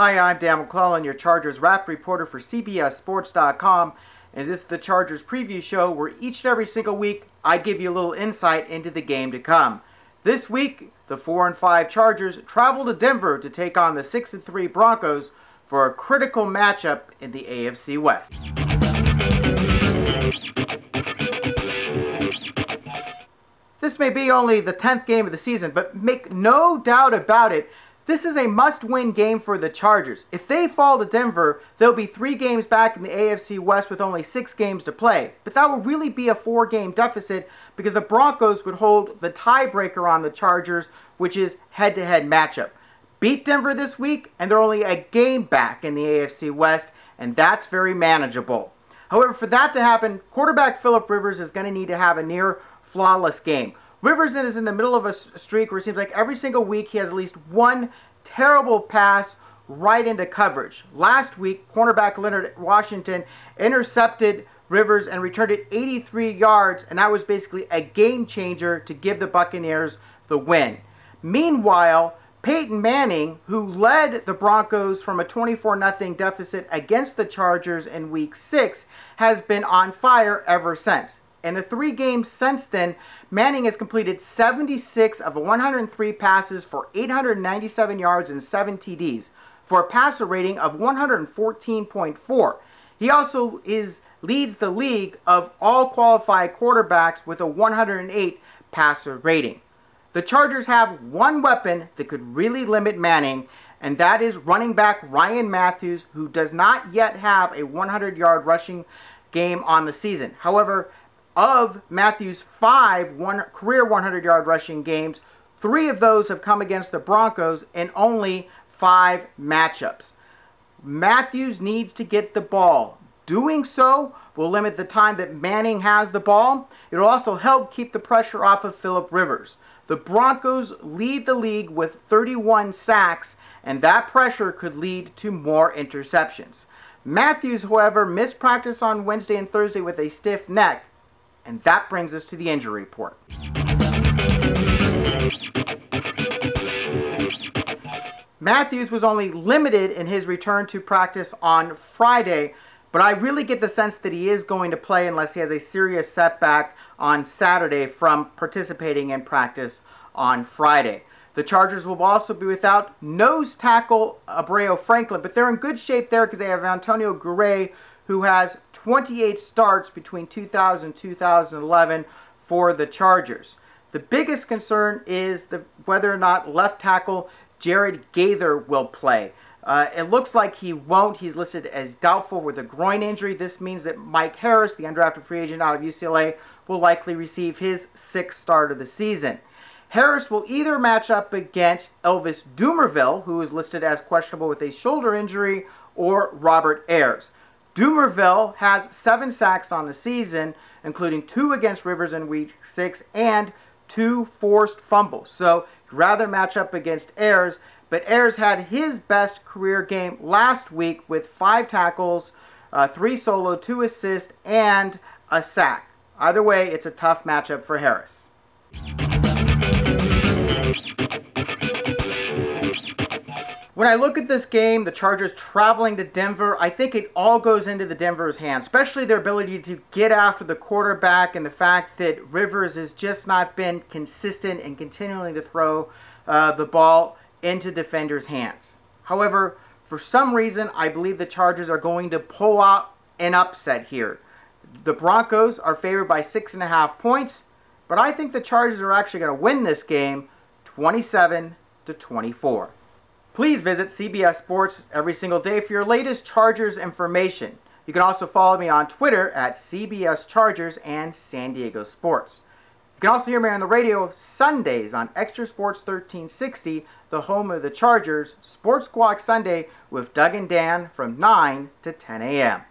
Hi, I'm Brown-McLellan, your Chargers Rapid Reporter for CBSSports.com, and this is the Chargers Preview Show where each and every single week I give you a little insight into the game to come. This week, the 4-5 Chargers travel to Denver to take on the 6-3 Broncos for a critical matchup in the AFC West. This may be only the 10th game of the season, but make no doubt about it, this is a must-win game for the Chargers. If they fall to Denver, they'll be 3 games back in the AFC West with only 6 games to play. But that would really be a 4-game deficit because the Broncos would hold the tiebreaker on the Chargers, which is head-to-head matchup. Beat Denver this week, and they're only a game back in the AFC West, and that's very manageable. However, for that to happen, quarterback Philip Rivers is going to need to have a near-flawless game. Rivers is in the middle of a streak where it seems like every single week he has at least one terrible pass right into coverage. Last week, cornerback Leonard Washington intercepted Rivers and returned it 83 yards, and that was basically a game changer to give the Buccaneers the win. Meanwhile, Peyton Manning, who led the Broncos from a 24-0 deficit against the Chargers in Week 6, has been on fire ever since. In the 3 games since then, Manning has completed 76 of 103 passes for 897 yards and 7 TDs for a passer rating of 114.4. He also leads the league of all qualified quarterbacks with a 108 passer rating. The Chargers have one weapon that could really limit Manning, and that is running back Ryan Mathews, who does not yet have a 100-yard rushing game on the season. However, of Matthews' 5 career 100-yard rushing games, 3 of those have come against the Broncos in only 5 matchups. Matthews needs to get the ball. Doing so will limit the time that Manning has the ball. It will also help keep the pressure off of Philip Rivers. The Broncos lead the league with 31 sacks, and that pressure could lead to more interceptions. Matthews, however, missed practice on Wednesday and Thursday with a stiff neck. And that brings us to the injury report. Matthews was only limited in his return to practice on Friday, but I really get the sense that he is going to play unless he has a serious setback on Saturday from participating in practice on Friday. The Chargers will also be without nose tackle Abreu Franklin, but they're in good shape there because they have Antonio Gray, who has 28 starts between 2000 and 2011 for the Chargers. The biggest concern is whether or not left tackle Jared Gaither will play. It looks like he won't. He's listed as doubtful with a groin injury. This means that Mike Harris, the undrafted free agent out of UCLA, will likely receive his 6th start of the season. Harris will either match up against Elvis Dumervil, who is listed as questionable with a shoulder injury, or Robert Ayers. Dumervil has 7 sacks on the season, including 2 against Rivers in Week 6 and 2 forced fumbles. So, rather match up against Ayers, but Ayers had his best career game last week with 5 tackles, 3 solo, 2 assists, and a sack. Either way, it's a tough matchup for Harris. When I look at this game, the Chargers traveling to Denver, I think it all goes into the Denver's hands, especially their ability to get after the quarterback and the fact that Rivers has just not been consistent in continuing to throw the ball into defenders' hands. However, for some reason, I believe the Chargers are going to pull out an upset here. The Broncos are favored by 6.5 points, but I think the Chargers are actually going to win this game 27-24. Please visit CBS Sports every single day for your latest Chargers information. You can also follow me on Twitter at CBS Chargers and San Diego Sports. You can also hear me on the radio Sundays on Extra Sports 1360, the home of the Chargers, Sports Squawk Sunday with Doug and Dan from 9 to 10 a.m.